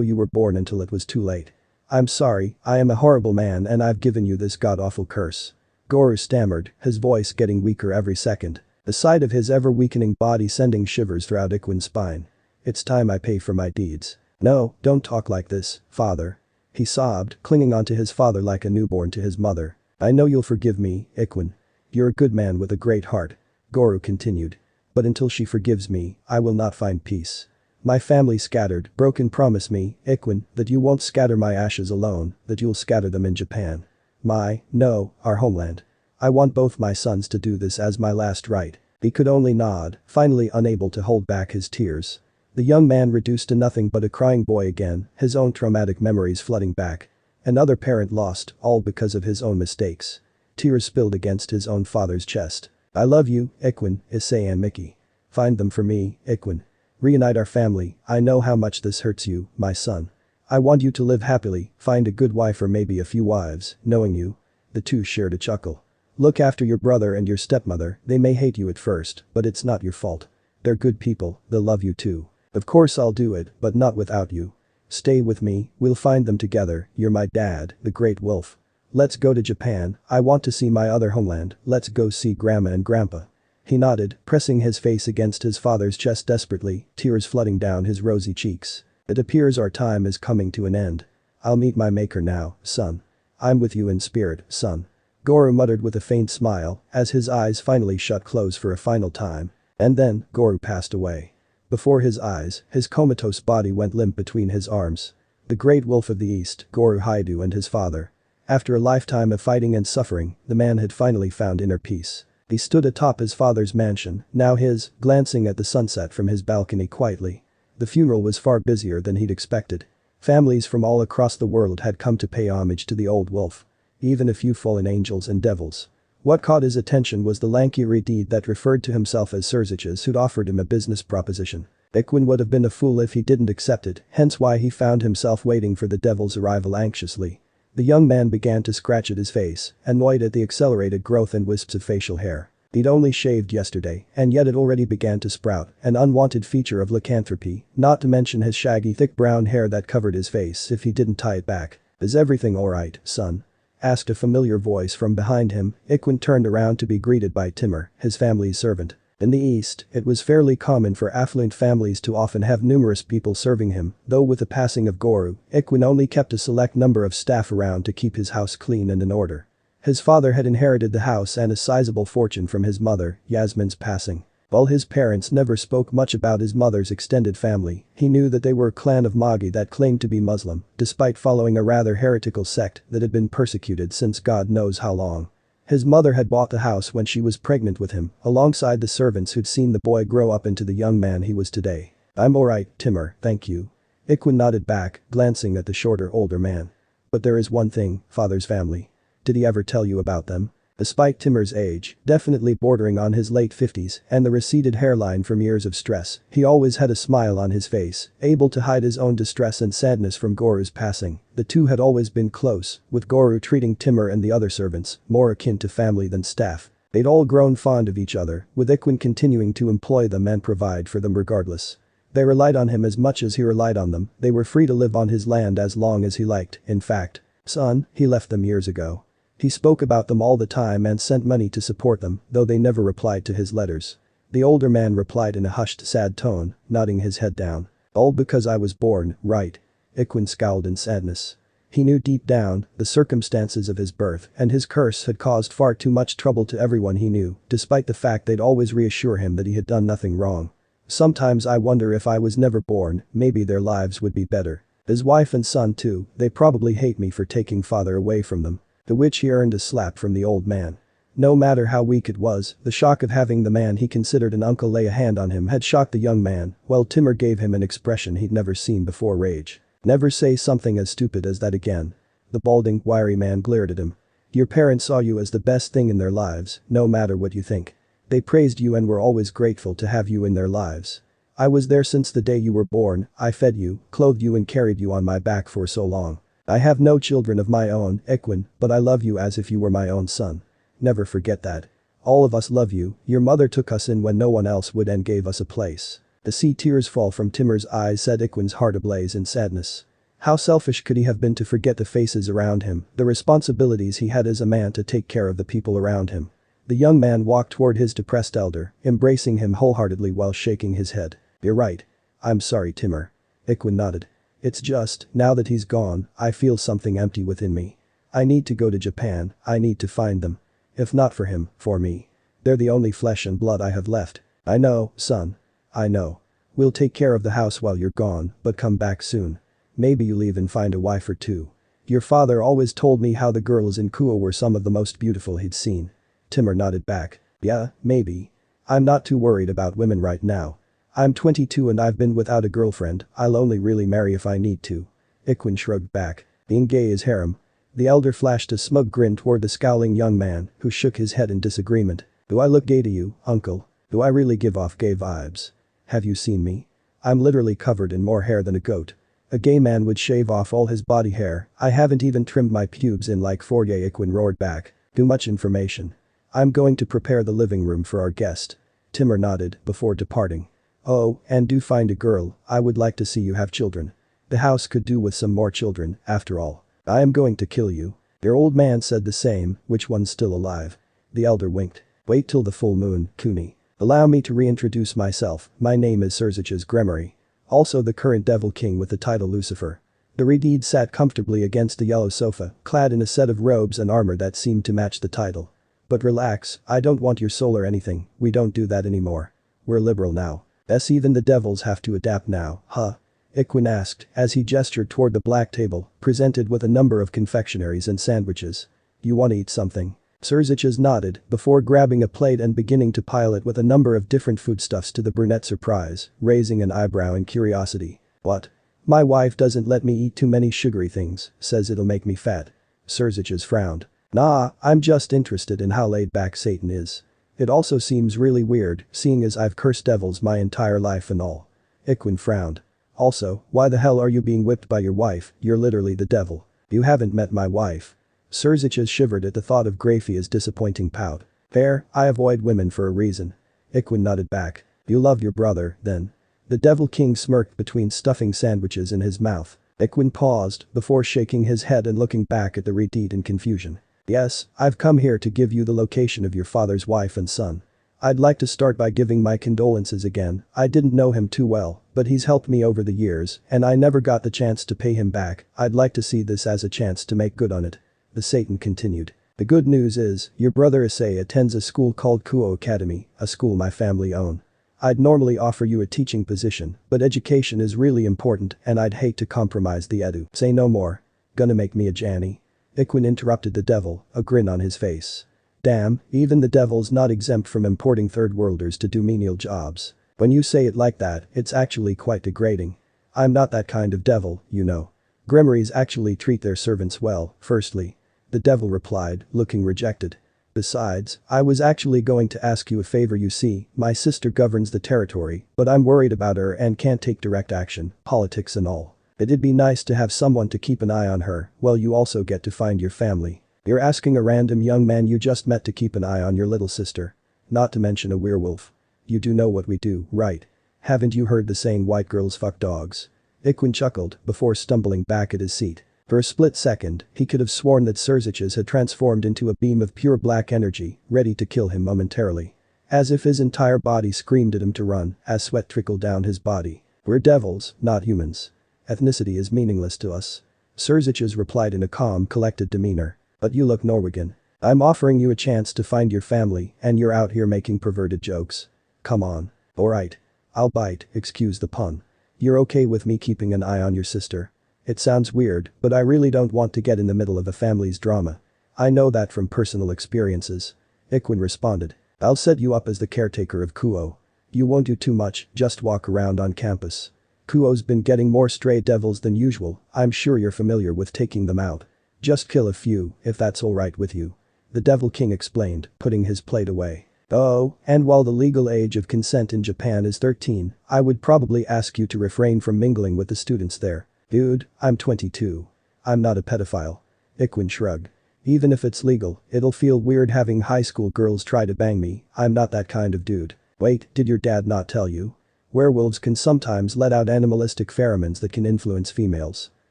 Speaker 1: you were born until it was too late. I'm sorry, I am a horrible man and I've given you this god-awful curse. Guru stammered, his voice getting weaker every second. The sight of his ever-weakening body sending shivers throughout Iquin's spine. It's time I pay for my deeds. No, don't talk like this, father. he sobbed, clinging onto his father like a newborn to his mother. I know you'll forgive me, Ikwin. You're a good man with a great heart. Goro continued. But until she forgives me, I will not find peace. My family scattered, broken. Promise me, Ikwin, that you won't scatter my ashes alone, that you'll scatter them in Japan. No, our homeland. I want both my sons to do this as my last right. He could only nod, finally unable to hold back his tears. The young man reduced to nothing but a crying boy again, his own traumatic memories flooding back. Another parent lost, all because of his own mistakes. Tears spilled against his own father's chest. I love you, Ikwin, Issei and Mickey. Find them for me, Ikwin. Reunite our family. I know how much this hurts you, my son. I want you to live happily, find a good wife or maybe a few wives, knowing you. The two shared a chuckle. Look after your brother and your stepmother, they may hate you at first, but it's not your fault. They're good people, they'll love you too. Of course I'll do it, but not without you. Stay with me, we'll find them together, you're my dad, the Great Wolf. Let's go to Japan, I want to see my other homeland, let's go see Grandma and Grandpa. He nodded, pressing his face against his father's chest desperately, tears flooding down his rosy cheeks. It appears our time is coming to an end. I'll meet my maker now, son. I'm with you in spirit, son. Goro muttered with a faint smile, as his eyes finally shut close for a final time. And then, Goro passed away. Before his eyes, his comatose body went limp between his arms. The Great Wolf of the East, Goro Haidu and his father. After a lifetime of fighting and suffering, the man had finally found inner peace. He stood atop his father's mansion, now his, glancing at the sunset from his balcony quietly. The funeral was far busier than he'd expected. Families from all across the world had come to pay homage to the old wolf. Even a few fallen angels and devils. What caught his attention was the lanky redeed that referred to himself as Surziches who'd offered him a business proposition. Ikwin would have been a fool if he didn't accept it, hence why he found himself waiting for the devil's arrival anxiously. The young man began to scratch at his face, annoyed at the accelerated growth and wisps of facial hair. He'd only shaved yesterday, and yet it already began to sprout, an unwanted feature of lycanthropy, not to mention his shaggy thick brown hair that covered his face if he didn't tie it back. Is everything alright, son? Asked a familiar voice from behind him. Ikwin turned around to be greeted by Timur, his family's servant. In the East, it was fairly common for affluent families to often have numerous people serving him, though with the passing of Goro, Ikwin only kept a select number of staff around to keep his house clean and in order. His father had inherited the house and a sizable fortune from his mother, Yasmin's passing. While his parents never spoke much about his mother's extended family, he knew that they were a clan of Magi that claimed to be Muslim, despite following a rather heretical sect that had been persecuted since God knows how long. His mother had bought the house when she was pregnant with him, alongside the servants who'd seen the boy grow up into the young man he was today. I'm alright, Timur, thank you. Ikwin nodded back, glancing at the shorter, older man. But there is one thing, father's family. Did he ever tell you about them? Despite Timur's age, definitely bordering on his late 50s, and the receded hairline from years of stress, he always had a smile on his face, able to hide his own distress and sadness from Goro's passing. The two had always been close, with Goro treating Timur and the other servants more akin to family than staff. They'd all grown fond of each other, with Ikwin continuing to employ them and provide for them regardless. They relied on him as much as he relied on them, they were free to live on his land as long as he liked, in fact. Son, he left them years ago. He spoke about them all the time and sent money to support them, though they never replied to his letters. The older man replied in a hushed, sad tone, nodding his head down. All because I was born, right? Ikwin scowled in sadness. He knew deep down, the circumstances of his birth and his curse had caused far too much trouble to everyone he knew, despite the fact they'd always reassure him that he had done nothing wrong. Sometimes I wonder if I was never born, maybe their lives would be better. His wife and son too, they probably hate me for taking father away from them. To which he earned a slap from the old man. No matter how weak it was, the shock of having the man he considered an uncle lay a hand on him had shocked the young man, while Timur gave him an expression he'd never seen before: rage. Never say something as stupid as that again. The balding, wiry man glared at him. Your parents saw you as the best thing in their lives, no matter what you think. They praised you and were always grateful to have you in their lives. I was there since the day you were born, I fed you, clothed you and carried you on my back for so long. I have no children of my own, Ikwin, but I love you as if you were my own son. Never forget that. All of us love you, your mother took us in when no one else would and gave us a place. To see tears fall from Timur's eyes set Ikwin's heart ablaze in sadness. How selfish could he have been to forget the faces around him, the responsibilities he had as a man to take care of the people around him. The young man walked toward his depressed elder, embracing him wholeheartedly while shaking his head. You're right. I'm sorry, Timur. Ikwin nodded. It's just, now that he's gone, I feel something empty within me. I need to go to Japan, I need to find them. If not for him, for me. They're the only flesh and blood I have left. I know, son. I know. We'll take care of the house while you're gone, but come back soon. Maybe you leave and find a wife or two. Your father always told me how the girls in Kuoh were some of the most beautiful he'd seen. Timur nodded back. Yeah, maybe. I'm not too worried about women right now. I'm 22 and I've been without a girlfriend, I'll only really marry if I need to. Iquin shrugged back. Being gay is harem. The elder flashed a smug grin toward the scowling young man, who shook his head in disagreement. Do I look gay to you, uncle? Do I really give off gay vibes? Have you seen me? I'm literally covered in more hair than a goat. A gay man would shave off all his body hair, I haven't even trimmed my pubes in like 4 years. Iquin roared back. Too much information. I'm going to prepare the living room for our guest. Timur nodded, before departing. Oh, and do find a girl, I would like to see you have children. The house could do with some more children, after all. I am going to kill you. Your old man said the same, which one's still alive? The elder winked. Wait till the full moon, Kuni. Allow me to reintroduce myself, my name is Rias Gremory. Also the current Devil King with the title Lucifer. The Redeed sat comfortably against a yellow sofa, clad in a set of robes and armor that seemed to match the title. But relax, I don't want your soul or anything, we don't do that anymore. We're liberal now. Even the devils have to adapt now, huh? Iquin asked as he gestured toward the black table, presented with a number of confectionaries and sandwiches. You want to eat something? Rias nodded before grabbing a plate and beginning to pile it with a number of different foodstuffs to the brunette's surprise, raising an eyebrow in curiosity. What? My wife doesn't let me eat too many sugary things, says it'll make me fat. Rias frowned. Nah, I'm just interested in how laid back Satan is. It also seems really weird, seeing as I've cursed devils my entire life and all. Iquin frowned. Also, why the hell are you being whipped by your wife, you're literally the devil. You haven't met my wife. Rias shivered at the thought of Graphia's disappointing pout. Fair, I avoid women for a reason. Iquin nodded back. You love your brother, then. The Devil King smirked between stuffing sandwiches in his mouth. Iquin paused before shaking his head and looking back at the Redeed in confusion. Yes, I've come here to give you the location of your father's wife and son. I'd like to start by giving my condolences again, I didn't know him too well, but he's helped me over the years, and I never got the chance to pay him back, I'd like to see this as a chance to make good on it. The Satan continued. The good news is, your brother Issei attends a school called Kuoh Academy, a school my family own. I'd normally offer you a teaching position, but education is really important and I'd hate to compromise the edu. Say no more. Gonna make me a Janny? Iquin interrupted the devil, a grin on his face. Damn, even the devil's not exempt from importing third-worlders to do menial jobs. When you say it like that, it's actually quite degrading. I'm not that kind of devil, you know. Gremories actually treat their servants well, firstly. The devil replied, looking rejected. Besides, I was actually going to ask you a favor. You see, my sister governs the territory, but I'm worried about her and can't take direct action, politics and all. It'd be nice to have someone to keep an eye on her, while you also get to find your family. You're asking a random young man you just met to keep an eye on your little sister. Not to mention a werewolf. You do know what we do, right? Haven't you heard the saying white girls fuck dogs? Iquin chuckled before stumbling back at his seat. For a split second, he could have sworn that Rias had transformed into a beam of pure black energy, ready to kill him momentarily. As if his entire body screamed at him to run, as sweat trickled down his body. We're devils, not humans. Ethnicity is meaningless to us. Rias replied in a calm, collected demeanor. But you look Norwegian. I'm offering you a chance to find your family and you're out here making perverted jokes. Come on. Alright. I'll bite, excuse the pun. You're okay with me keeping an eye on your sister? It sounds weird, but I really don't want to get in the middle of a family's drama. I know that from personal experiences. Iquin responded. I'll set you up as the caretaker of Kuoh. You won't do too much, just walk around on campus. Kuoh's been getting more stray devils than usual, I'm sure you're familiar with taking them out. Just kill a few, if that's alright with you. The Devil King explained, putting his plate away. Oh, and while the legal age of consent in Japan is 13, I would probably ask you to refrain from mingling with the students there. Dude, I'm 22. I'm not a pedophile. Iquin shrugged. Even if it's legal, it'll feel weird having high school girls try to bang me, I'm not that kind of dude. Wait, did your dad not tell you? Werewolves can sometimes let out animalistic pheromones that can influence females.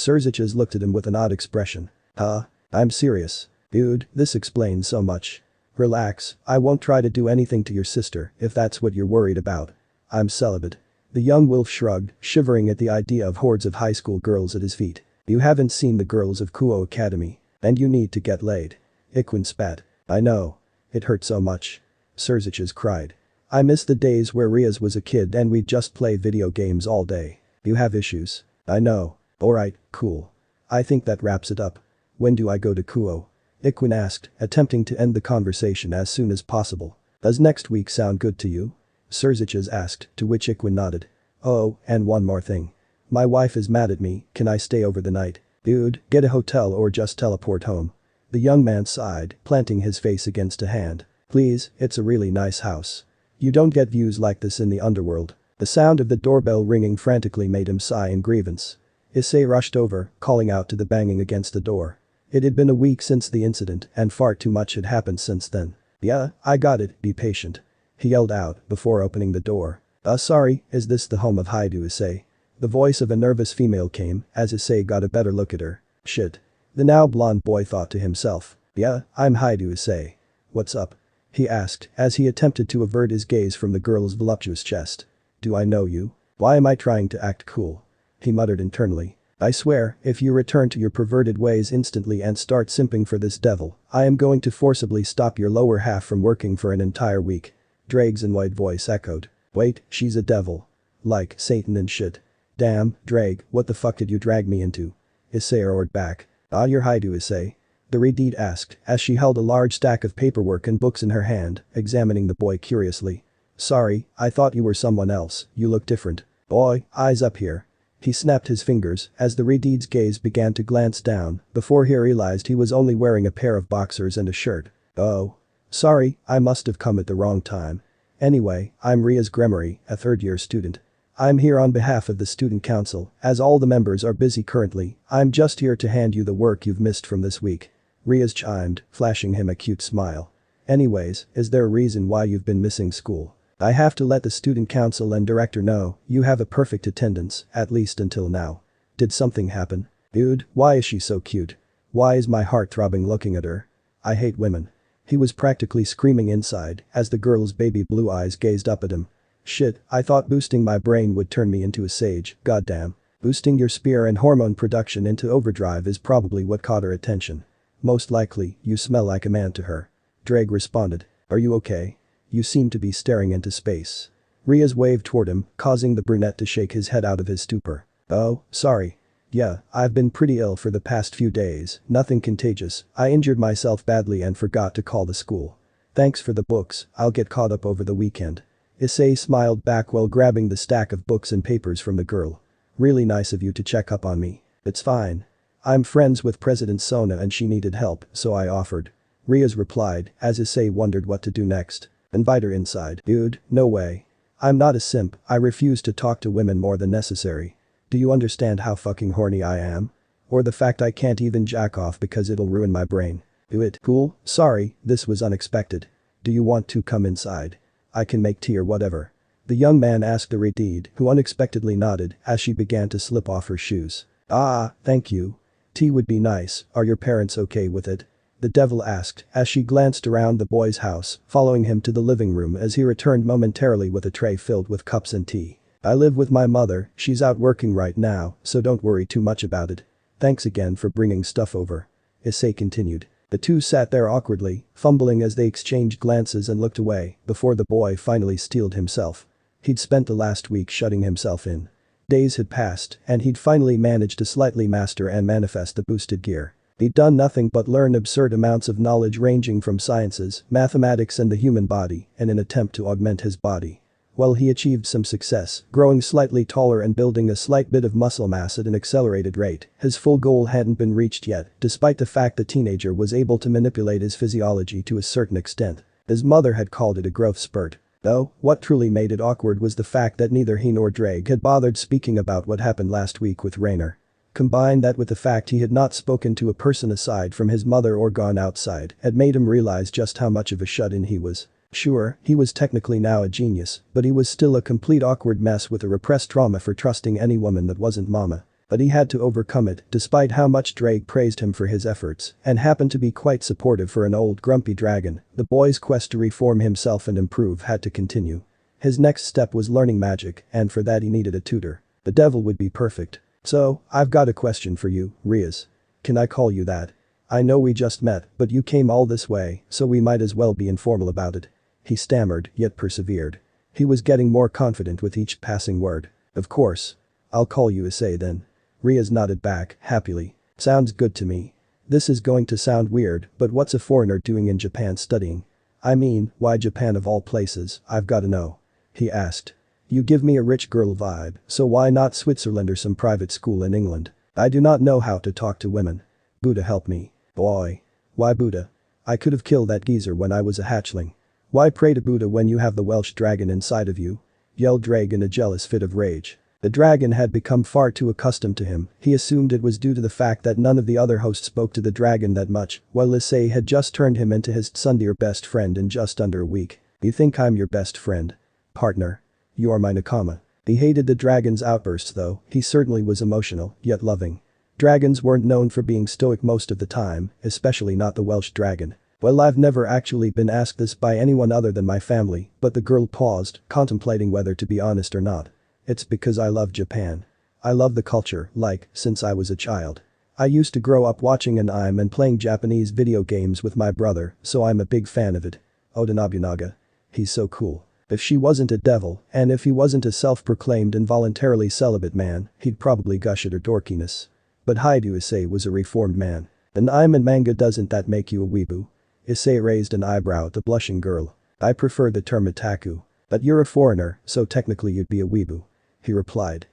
Speaker 1: Rias looked at him with an odd expression. Huh? I'm serious. Dude, this explains so much. Relax, I won't try to do anything to your sister if that's what you're worried about. I'm celibate. The young wolf shrugged, shivering at the idea of hordes of high school girls at his feet. You haven't seen the girls of Kuoh Academy. And you need to get laid. Ikwin spat. I know. It hurt so much. Surziches cried. I miss the days where Rias was a kid and we'd just play video games all day. You have issues. I know. Alright, cool. I think that wraps it up. When do I go to Kuoh? Ikwin asked, attempting to end the conversation as soon as possible. Does next week sound good to you? Surziches asked, to which Ikwin nodded. Oh, and one more thing. My wife is mad at me, can I stay over the night? Dude, get a hotel or just teleport home. The young man sighed, planting his face against a hand. Please, it's a really nice house. You don't get views like this in the underworld. The sound of the doorbell ringing frantically made him sigh in grievance. Issei rushed over, calling out to the banging against the door. It had been a week since the incident and far too much had happened since then. Yeah, I got it, be patient. He yelled out before opening the door. Sorry, is this the home of Haidu Issei? The voice of a nervous female came as Issei got a better look at her. Shit. The now blonde boy thought to himself. Yeah, I'm Haidu Issei. What's up? He asked as he attempted to avert his gaze from the girl's voluptuous chest. Do I know you? Why am I trying to act cool? He muttered internally. I swear, if you return to your perverted ways instantly and start simping for this devil, I am going to forcibly stop your lower half from working for an entire week. Drake's annoyed voice echoed. Wait, she's a devil. Like Satan and shit. Damn, Drake, what the fuck did you drag me into? Issei roared back. You're Haidu Issei? The Redeed asked as she held a large stack of paperwork and books in her hand, examining the boy curiously. Sorry, I thought you were someone else, you look different. Boy, eyes up here. He snapped his fingers as the Redeed's gaze began to glance down before he realized he was only wearing a pair of boxers and a shirt. Oh. Sorry, I must have come at the wrong time. Anyway, I'm Rias Gremory, a third-year student. I'm here on behalf of the student council, as all the members are busy currently. I'm just here to hand you the work you've missed from this week. Rias chimed, flashing him a cute smile. Anyways, is there a reason why you've been missing school? I have to let the student council and director know you have a perfect attendance, at least until now. Did something happen? Dude, why is she so cute? Why is my heart throbbing looking at her? I hate women. He was practically screaming inside as the girl's baby blue eyes gazed up at him. Shit, I thought boosting my brain would turn me into a sage, goddamn. Boosting your spear and hormone production into overdrive is probably what caught her attention. Most likely, you smell like a man to her. Drake responded. Are you okay? You seem to be staring into space. Rias waved toward him, causing the brunette to shake his head out of his stupor. Oh, sorry. Yeah, I've been pretty ill for the past few days, nothing contagious, I injured myself badly and forgot to call the school. Thanks for the books, I'll get caught up over the weekend. Issei smiled back while grabbing the stack of books and papers from the girl. Really nice of you to check up on me. It's fine. I'm friends with President Sona and she needed help, so I offered. Rias replied as Issei wondered what to do next. Invite her inside. Dude, no way. I'm not a simp, I refuse to talk to women more than necessary. Do you understand how fucking horny I am? Or the fact I can't even jack off because it'll ruin my brain. Do it. Cool, sorry, this was unexpected. Do you want to come inside? I can make tea or whatever. The young man asked the Redeed, who unexpectedly nodded as she began to slip off her shoes. Thank you. Tea would be nice, are your parents okay with it? The devil asked as she glanced around the boy's house, following him to the living room as he returned momentarily with a tray filled with cups and tea. I live with my mother, she's out working right now, so don't worry too much about it. Thanks again for bringing stuff over. Issei continued. The two sat there awkwardly, fumbling as they exchanged glances and looked away before the boy finally steeled himself. He'd spent the last week shutting himself in. Days had passed and he'd finally managed to slightly master and manifest the boosted gear. He'd done nothing but learn absurd amounts of knowledge ranging from sciences, mathematics and the human body in an attempt to augment his body. Well, he achieved some success, growing slightly taller and building a slight bit of muscle mass at an accelerated rate. His full goal hadn't been reached yet, despite the fact the teenager was able to manipulate his physiology to a certain extent. His mother had called it a growth spurt. Though, what truly made it awkward was the fact that neither he nor Drake had bothered speaking about what happened last week with Raynare. Combine that with the fact he had not spoken to a person aside from his mother or gone outside had made him realize just how much of a shut-in he was. Sure, he was technically now a genius, but he was still a complete awkward mess with a repressed trauma for trusting any woman that wasn't mama. But he had to overcome it despite how much Drake praised him for his efforts and happened to be quite supportive for an old grumpy dragon. The boy's quest to reform himself and improve had to continue. His next step was learning magic, and for that he needed a tutor. The devil would be perfect. So, I've got a question for you, Rias. Can I call you that? I know we just met, but you came all this way, so we might as well be informal about it. He stammered, yet persevered. He was getting more confident with each passing word. Of course. I'll call you Issei then. Rias nodded back, happily. Sounds good to me. This is going to sound weird, but what's a foreigner doing in Japan studying? I mean, why Japan of all places, I've gotta know. He asked. You give me a rich girl vibe, so why not Switzerland or some private school in England? I do not know how to talk to women. Buddha help me. Boy. Why Buddha? I could have killed that geezer when I was a hatchling. Why pray to Buddha when you have the Welsh dragon inside of you? Yelled Drake in a jealous fit of rage. The dragon had become far too accustomed to him, he assumed it was due to the fact that none of the other hosts spoke to the dragon that much, while Issei had just turned him into his tsundere best friend in just under a week. You think I'm your best friend? Partner. You are my nakama. He hated the dragon's outbursts though, he certainly was emotional, yet loving. Dragons weren't known for being stoic most of the time, especially not the Welsh dragon. Well, I've never actually been asked this by anyone other than my family, but the girl paused, contemplating whether to be honest or not. It's because I love Japan. I love the culture, since I was a child. I used to grow up watching anime and playing Japanese video games with my brother, so I'm a big fan of it. Oda Nobunaga. He's so cool. If she wasn't a devil, and if he wasn't a self-proclaimed involuntarily celibate man, he'd probably gush at her dorkiness. But Haidu Issei was a reformed man. An anime and manga doesn't that make you a weeboo? Issei raised an eyebrow at the blushing girl. I prefer the term otaku. But you're a foreigner, so technically you'd be a weeboo. He replied.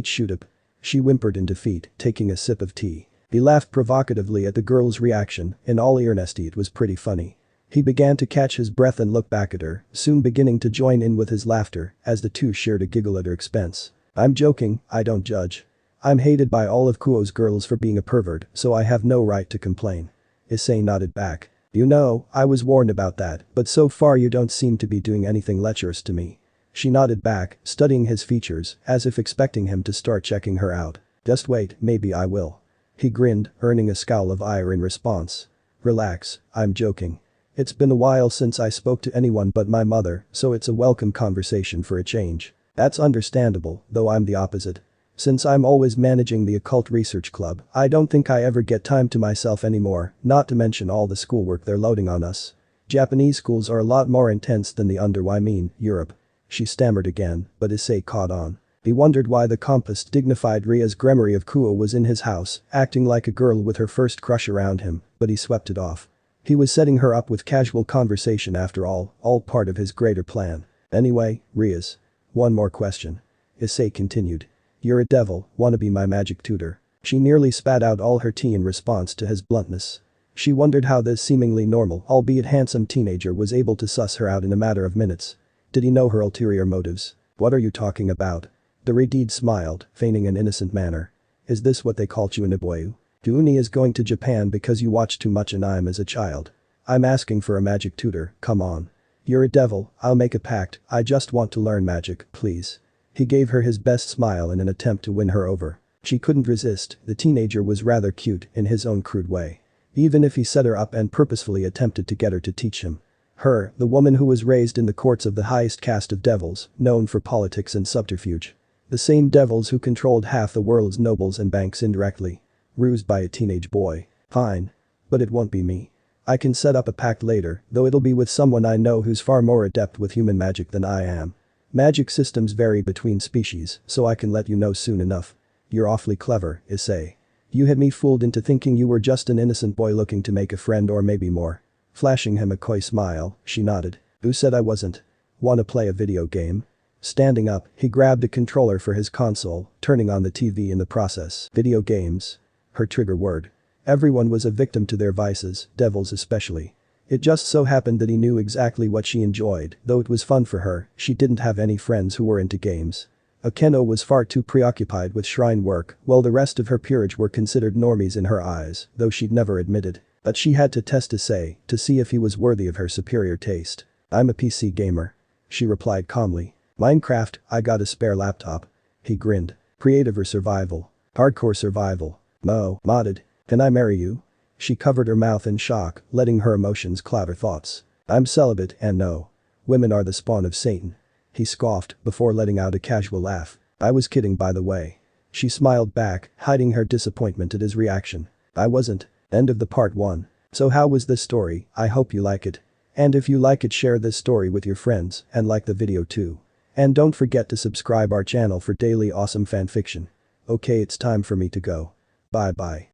Speaker 1: Shoot up. She whimpered in defeat, taking a sip of tea. He laughed provocatively at the girl's reaction, in all earnesty it was pretty funny. He began to catch his breath and look back at her, soon beginning to join in with his laughter, as the two shared a giggle at her expense. I'm joking, I don't judge. I'm hated by all of Kuoh's girls for being a pervert, so I have no right to complain. Issei nodded back. You know, I was warned about that, but so far you don't seem to be doing anything lecherous to me. She nodded back, studying his features, as if expecting him to start checking her out. Just wait, maybe I will. He grinned, earning a scowl of ire in response. Relax, I'm joking. It's been a while since I spoke to anyone but my mother, so it's a welcome conversation for a change. That's understandable, though I'm the opposite. Since I'm always managing the occult research club, I don't think I ever get time to myself anymore, not to mention all the schoolwork they're loading on us. Japanese schools are a lot more intense than Europe. She stammered again, but Issei caught on. He wondered why the compass dignified Rias Gremory of Kuoh was in his house, acting like a girl with her first crush around him, but he swept it off. He was setting her up with casual conversation after all part of his greater plan. Anyway, Rias. One more question. Issei continued. You're a devil, wanna be my magic tutor. She nearly spat out all her tea in response to his bluntness. She wondered how this seemingly normal, albeit handsome teenager was able to suss her out in a matter of minutes. Did he know her ulterior motives? What are you talking about? The Redeed smiled, feigning an innocent manner. Is this what they called you in Ibuayu? Uni is going to Japan because you watched too much anime as a child. I'm asking for a magic tutor, come on. You're a devil, I'll make a pact, I just want to learn magic, please. He gave her his best smile in an attempt to win her over. She couldn't resist, the teenager was rather cute in his own crude way. Even if he set her up and purposefully attempted to get her to teach him. Her, the woman who was raised in the courts of the highest caste of devils, known for politics and subterfuge. The same devils who controlled half the world's nobles and banks indirectly. Rused by a teenage boy. Fine. But it won't be me. I can set up a pact later, though it'll be with someone I know who's far more adept with human magic than I am. Magic systems vary between species, so I can let you know soon enough. You're awfully clever, Issei. You had me fooled into thinking you were just an innocent boy looking to make a friend or maybe more. Flashing him a coy smile, she nodded. Who said I wasn't? Wanna play a video game? Standing up, he grabbed a controller for his console, turning on the TV in the process. Video games. Her trigger word. Everyone was a victim to their vices, devils especially. It just so happened that he knew exactly what she enjoyed, though it was fun for her, she didn't have any friends who were into games. Akeno was far too preoccupied with shrine work, while the rest of her peerage were considered normies in her eyes, though she'd never admitted. But she had to test Issei to see if he was worthy of her superior taste. I'm a PC gamer. She replied calmly. Minecraft, I got a spare laptop. He grinned. Creative or survival? Hardcore survival. No, modded. Can I marry you? She covered her mouth in shock, letting her emotions cloud her thoughts. I'm celibate and no. Women are the spawn of Satan. He scoffed before letting out a casual laugh. I was kidding by the way. She smiled back, hiding her disappointment at his reaction. I wasn't. End of the part 1. So how was this story? I hope you like it. And if you like it, share this story with your friends and like the video too. And don't forget to subscribe our channel for daily awesome fanfiction. Okay, it's time for me to go. Bye bye.